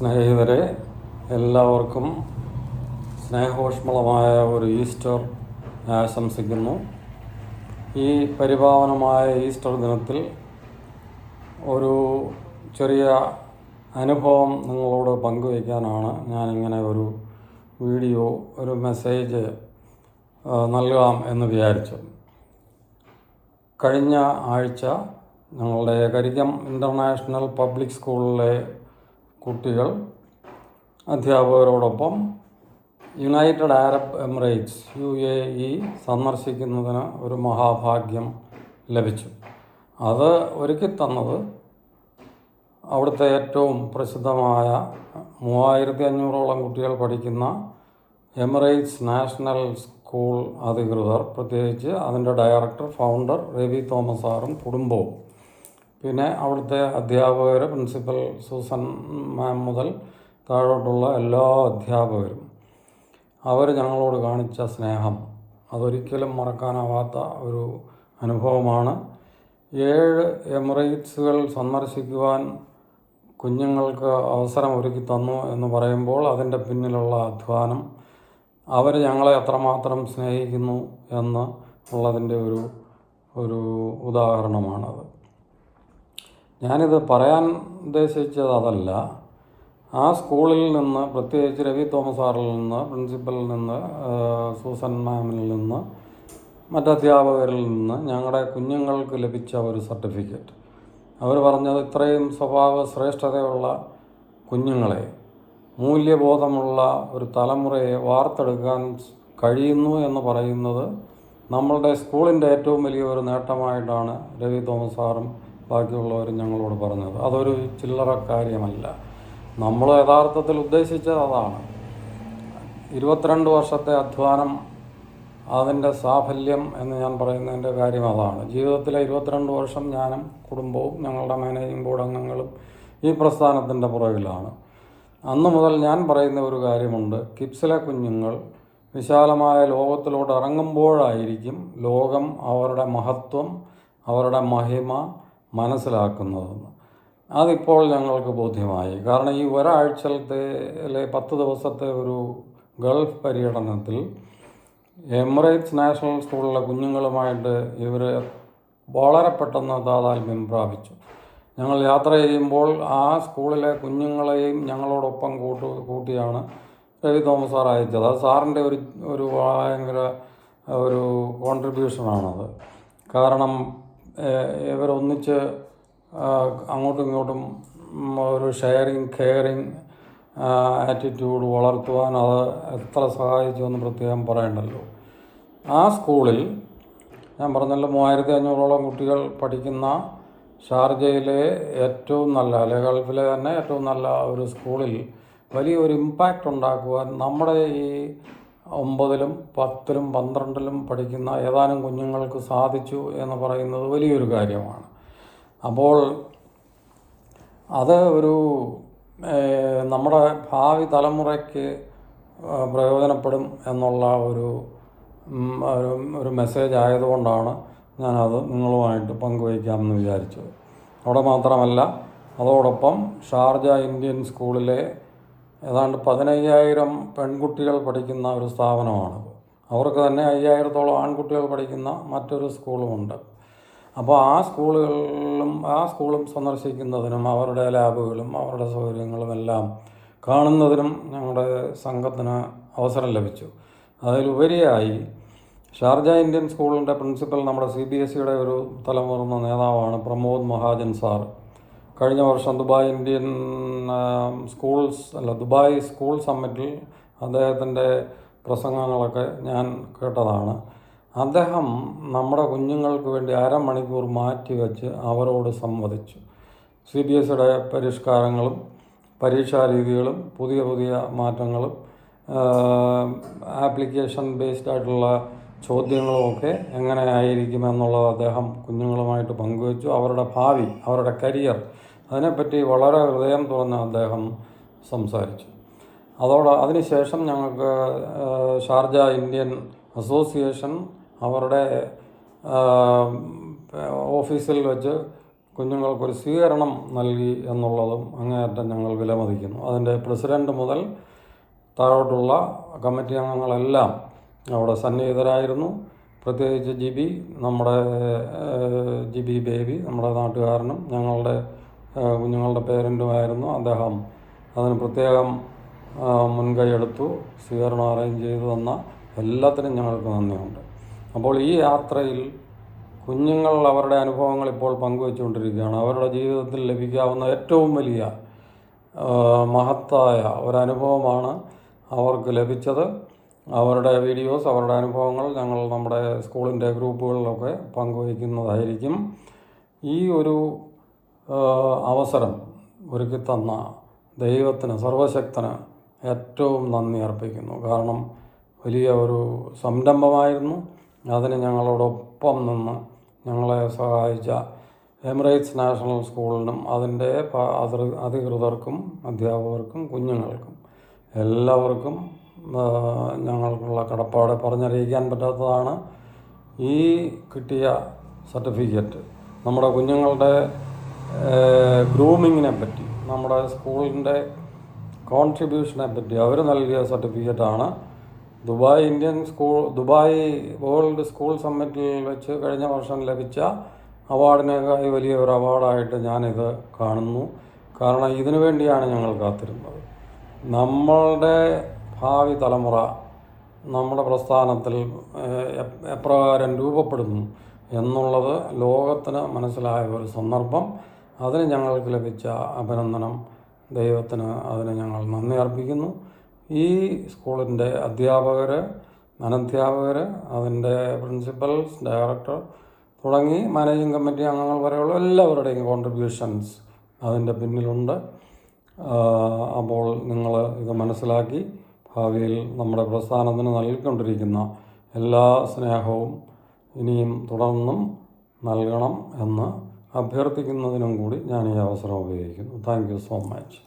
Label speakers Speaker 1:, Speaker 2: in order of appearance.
Speaker 1: സ്നേഹിതരെ, എല്ലാവർക്കും സ്നേഹോഷ്മളമായ ഒരു ഈസ്റ്റർ ആശംസിക്കുന്നു. ഈ പരിപാവനമായ ഈസ്റ്റർ ദിനത്തിൽ ഒരു ചെറിയ അനുഭവം നിങ്ങളോട് പങ്കുവയ്ക്കാനാണ് ഞാനിങ്ങനെ ഒരു വീഡിയോ, ഒരു മെസ്സേജ് നൽകാം എന്ന് വിചാരിച്ചു. കഴിഞ്ഞ ആഴ്ച ഞങ്ങളുടെ കരിക്കം ഇൻ്റർനാഷണൽ പബ്ലിക് സ്കൂളിലെ കുട്ടികൾ അധ്യാപകരോടൊപ്പം യുണൈറ്റഡ് അറബ് എമിറേറ്റ്സ് UAE സന്ദർശിക്കുന്നതിന് ഒരു മഹാഭാഗ്യം ലഭിച്ചു. അത് ഒരുക്കിത്തന്നത് അവിടുത്തെ ഏറ്റവും പ്രസിദ്ധമായ 3500ഓളം കുട്ടികൾ പഠിക്കുന്ന എമിറേറ്റ്സ് നാഷണൽ സ്കൂൾ അധികൃതർ, പ്രത്യേകിച്ച് അതിൻ്റെ ഡയറക്ടർ, ഫൗണ്ടർ രവി തോമസ് സാറും കുടുംബവും, പിന്നെ അവിടുത്തെ അധ്യാപകർ, പ്രിൻസിപ്പൽ സൂസൻ മാം മുതൽ താഴോട്ടുള്ള എല്ലാ അധ്യാപകരും, അവർ ഞങ്ങളോട് കാണിച്ച സ്നേഹം അതൊരിക്കലും മറക്കാനാവാത്ത ഒരു അനുഭവമാണ്. 7 എമിറേറ്റ്സുകൾ സന്ദർശിക്കുവാൻ കുഞ്ഞുങ്ങൾക്ക് അവസരം ഒരുക്കി തന്നു എന്ന് പറയുമ്പോൾ അതിൻ്റെ പിന്നിലുള്ള അധ്വാനം, അവർ ഞങ്ങളെ അത്രമാത്രം സ്നേഹിക്കുന്നു എന്ന് ഉള്ളതിൻ്റെ ഒരു ഉദാഹരണമാണത്. ഞാനിത് പറയാൻ ഉദ്ദേശിച്ചത് അതല്ല. ആ സ്കൂളിൽ നിന്ന്, പ്രത്യേകിച്ച് രവി തോമസ് സാറിൽ നിന്ന്, പ്രിൻസിപ്പലിൽ നിന്ന്, സൂസൻ മാമിൽ നിന്ന്, മറ്റധ്യാപകരിൽ നിന്ന് ഞങ്ങളുടെ കുഞ്ഞുങ്ങൾക്ക് ലഭിച്ച ഒരു സർട്ടിഫിക്കറ്റ്, അവർ പറഞ്ഞത് ഇത്രയും സ്വഭാവ ശ്രേഷ്ഠതയുള്ള കുഞ്ഞുങ്ങളെ, മൂല്യബോധമുള്ള ഒരു തലമുറയെ വാർത്തെടുക്കാൻ കഴിയുന്നു എന്ന് പറയുന്നത് നമ്മളുടെ സ്കൂളിൻ്റെ ഏറ്റവും വലിയ ഒരു നേട്ടമായിട്ടാണ് രവി തോമസ് സാറും ബാക്കിയുള്ളവരും ഞങ്ങളോട് പറഞ്ഞത്. അതൊരു ചില്ലറ കാര്യമല്ല. നമ്മൾ യഥാർത്ഥത്തിൽ ഉദ്ദേശിച്ചത് അതാണ്. 22 വർഷത്തെ അധ്വാനം, അതിൻ്റെ സാഫല്യം എന്ന് ഞാൻ പറയുന്നതിൻ്റെ കാര്യം അതാണ്. ജീവിതത്തിലെ 22 വർഷം ഞാനും കുടുംബവും ഞങ്ങളുടെ മാനേജിംഗ് ബോർഡ് അംഗങ്ങളും ഈ പ്രസ്ഥാനത്തിൻ്റെ പുറകിലാണ്. അന്നു മുതൽ ഞാൻ പറയുന്ന ഒരു കാര്യമുണ്ട്: കിഡ്സിലെ കുഞ്ഞുങ്ങൾ വിശാലമായ ലോകത്തിലോട്ട് ഇറങ്ങുമ്പോഴായിരിക്കും ലോകം അവരുടെ മഹത്വം, അവരുടെ മഹിമ മനസ്സിലാക്കുന്നതെന്ന്. അതിപ്പോൾ ഞങ്ങൾക്ക് ബോധ്യമായി. കാരണം ഈ ഒരാഴ്ചത്തെ 10 ദിവസത്തെ ഒരു ഗൾഫ് പര്യടനത്തിൽ എമിറേറ്റ്സ് നാഷണൽ സ്കൂളിലെ കുഞ്ഞുങ്ങളുമായിട്ട് ഇവർ വളരെ പെട്ടെന്ന് താതാത്മ്യം പ്രാപിച്ചു. ഞങ്ങൾ യാത്ര ചെയ്യുമ്പോൾ ആ സ്കൂളിലെ കുഞ്ഞുങ്ങളെയും ഞങ്ങളോടൊപ്പം കൂട്ടിയാണ് രവി തോമസ് സാർ അയച്ചത്. അത് സാറിൻ്റെ ഒരു ഭയങ്കര ഒരു കോൺട്രിബ്യൂഷനാണത്. കാരണം ഇവരൊന്നിച്ച് അങ്ങോട്ടും ഇങ്ങോട്ടും ഒരു ഷെയറിങ്, കെയറിങ് ആറ്റിറ്റ്യൂഡ് വളർത്തുവാൻ അത് എത്ര സഹായിച്ചു എന്ന് പ്രത്യേകം പറയണ്ടല്ലോ. ആ സ്കൂളിൽ ഞാൻ പറഞ്ഞല്ലോ, 3500ഓളം കുട്ടികൾ പഠിക്കുന്ന ഷാർജയിലെ ഏറ്റവും നല്ല, ഗൾഫിലെ തന്നെ ഏറ്റവും നല്ല ഒരു സ്കൂളിൽ വലിയൊരു ഇമ്പാക്റ്റ് ഉണ്ടാക്കുവാൻ നമ്മുടെ ഈ 9ലും 10ലും 12ലും പഠിക്കുന്ന ഏതാനും കുഞ്ഞുങ്ങൾക്ക് സാധിച്ചു എന്ന് പറയുന്നത് വലിയൊരു കാര്യമാണ്. അപ്പോൾ അത് നമ്മുടെ ഭാവി തലമുറയ്ക്ക് പ്രയോജനപ്പെടും എന്നുള്ള ഒരു മെസ്സേജ് ആയതുകൊണ്ടാണ് ഞാനത് നിങ്ങളുമായിട്ട് പങ്കുവയ്ക്കാമെന്ന് വിചാരിച്ചത്. അവിടെ മാത്രമല്ല, അതോടൊപ്പം ഷാർജ ഇന്ത്യൻ സ്കൂളിലെ ഏതാണ്ട് 15,000 പെൺകുട്ടികൾ പഠിക്കുന്ന ഒരു സ്ഥാപനമാണത്. അവർക്ക് തന്നെ 5000-ഓളം ആൺകുട്ടികൾ പഠിക്കുന്ന മറ്റൊരു സ്കൂളുമുണ്ട്. അപ്പോൾ ആ സ്കൂളും സന്ദർശിക്കുന്നതിനും അവരുടെ ലാബുകളും അവരുടെ സൗകര്യങ്ങളും എല്ലാം കാണുന്നതിനും ഞങ്ങളുടെ സംഘത്തിന് അവസരം ലഭിച്ചു. അതിലുപരിയായി ഷാർജ ഇന്ത്യൻ സ്കൂളിൻ്റെ പ്രിൻസിപ്പൽ നമ്മുടെ CBSEയുടെ ഒരു തലമുതിർന്ന നേതാവാണ് പ്രമോദ് മഹാജൻ സാർ. കഴിഞ്ഞ വർഷം ദുബായ് സ്കൂൾ സമ്മിറ്റിൽ അദ്ദേഹത്തിൻ്റെ പ്രസംഗങ്ങളൊക്കെ ഞാൻ കേട്ടതാണ്. അദ്ദേഹം നമ്മുടെ കുഞ്ഞുങ്ങൾക്ക് വേണ്ടി അരമണിക്കൂർ മാറ്റിവെച്ച് അവരോട് സംവദിച്ചു. CBSEയുടെ പരിഷ്കാരങ്ങളും പരീക്ഷാരീതികളും പുതിയ മാറ്റങ്ങളും ആപ്ലിക്കേഷൻ ബേസ്ഡ് ആയിട്ടുള്ള ചോദ്യങ്ങളുമൊക്കെ എങ്ങനെ ആയിരിക്കുമെന്നുള്ളത് അദ്ദേഹം കുഞ്ഞുങ്ങളുമായിട്ട് പങ്കുവച്ചു. അവരുടെ ഭാവി, അവരുടെ കരിയർ, അതിനെപ്പറ്റി വളരെ ഹൃദയം തുറന്ന് അദ്ദേഹം സംസാരിച്ചു. അതിനുശേഷം ഞങ്ങൾക്ക് ഷാർജ ഇന്ത്യൻ അസോസിയേഷൻ അവരുടെ ഓഫീസിൽ വെച്ച് കുഞ്ഞുങ്ങൾക്കൊരു സ്വീകരണം നൽകി എന്നുള്ളതും അങ്ങേയറ്റം ഞങ്ങൾ വിലമതിക്കുന്നു. അതിൻ്റെ പ്രസിഡൻറ്റ് മുതൽ താഴോട്ടുള്ള കമ്മിറ്റി അംഗങ്ങളെല്ലാം അവിടെ സന്നിഹിതരായിരുന്നു. പ്രത്യേകിച്ച് നമ്മുടെ ജിബി ബേബി, നമ്മുടെ നാട്ടുകാരനും ഞങ്ങളുടെ കുഞ്ഞുങ്ങളുടെ പേരൻറ്റുമായിരുന്നു. അദ്ദേഹം അതിന് പ്രത്യേകം മുൻകൈയെടുത്തു സ്വീകരണം അറേഞ്ച് ചെയ്തു തന്ന എല്ലാത്തിനും ഞങ്ങൾക്ക് നന്ദിയുണ്ട്. അപ്പോൾ ഈ യാത്രയിൽ കുഞ്ഞുങ്ങൾ അവരുടെ അനുഭവങ്ങൾ ഇപ്പോൾ പങ്കുവെച്ചുകൊണ്ടിരിക്കുകയാണ്. അവരുടെ ജീവിതത്തിൽ ലഭിക്കാവുന്ന ഏറ്റവും വലിയ മഹത്തായ ഒരനുഭവമാണ് അവർക്ക് ലഭിച്ചത്. അവരുടെ വീഡിയോസ്, അവരുടെ അനുഭവങ്ങൾ ഞങ്ങൾ നമ്മുടെ സ്കൂളിൻ്റെ ഗ്രൂപ്പുകളിലൊക്കെ പങ്കുവയ്ക്കുന്നതായിരിക്കും. ഈ ഒരു അവസരം ഒരുക്കി തന്ന ദൈവത്തിന്, സർവശക്തന് ഏറ്റവും നന്ദി അർപ്പിക്കുന്നു. കാരണം വലിയ ഒരു സംരംഭമായിരുന്നു. അതിന് ഞങ്ങളോടൊപ്പം നിന്ന് ഞങ്ങളെ സഹായിച്ച എമിറേറ്റ്സ് നാഷണൽ സ്കൂളിനും അതിൻ്റെ അധികൃതർക്കും അധ്യാപകർക്കും കുഞ്ഞുങ്ങൾക്കും എല്ലാവർക്കും ഞങ്ങൾക്കുള്ള കടപ്പാട് പറഞ്ഞറിയിക്കാൻ പറ്റാത്തതാണ്. ഈ കിട്ടിയ സർട്ടിഫിക്കറ്റ് നമ്മുടെ കുഞ്ഞുങ്ങളുടെ ഗ്രൂമിങ്ങിനെ പറ്റി, നമ്മുടെ സ്കൂളിൻ്റെ കോൺട്രിബ്യൂഷനെ പറ്റി അവർ നൽകിയ സർട്ടിഫിക്കറ്റാണ്. ദുബായ് വേൾഡ് സ്കൂൾ സമ്മിറ്റിൽ വെച്ച് കഴിഞ്ഞ വർഷം ലഭിച്ച അവാർഡിനേക്കാൾ വലിയ ഒരു അവാർഡായിട്ട് ഞാനിത് കാണുന്നു. കാരണം ഇതിനു വേണ്ടിയാണ് ഞങ്ങൾ കാത്തിരുന്നത്. നമ്മളുടെ ഭാവി തലമുറ നമ്മുടെ പ്രസ്ഥാനത്തിൽ എപ്രകാരം രൂപപ്പെടുന്നു എന്നുള്ളത് ലോകത്തിന് മനസ്സിലായ ഒരു സന്ദർഭം. അതിന് ഞങ്ങൾക്ക് ലഭിച്ച അഭിനന്ദനം ദൈവത്തിന്, അതിന് ഞങ്ങൾ നന്ദി അർപ്പിക്കുന്നു. ഈ സ്കൂളിൻ്റെ അധ്യാപകർ, അനധ്യാപകർ, അതിൻ്റെ പ്രിൻസിപ്പൽസ്, ഡയറക്ടർ തുടങ്ങി മാനേജിംഗ് കമ്മിറ്റി അംഗങ്ങൾ വരെയുള്ള എല്ലാവരുടെയും കോൺട്രിബ്യൂഷൻസ് അതിൻ്റെ പിന്നിലുണ്ട്. അപ്പോൾ നിങ്ങൾ ഇത് മനസ്സിലാക്കി ഭാവിയിൽ നമ്മുടെ പ്രസ്ഥാനത്തിന് നൽകിക്കൊണ്ടിരിക്കുന്ന എല്ലാ സ്നേഹവും ഇനിയും തുടർന്നും നൽകണം എന്ന് അഭ്യർത്ഥിക്കുന്നതിനും കൂടി ഞാൻ ഈ അവസരം ഉപയോഗിക്കുന്നു. Thank you so much.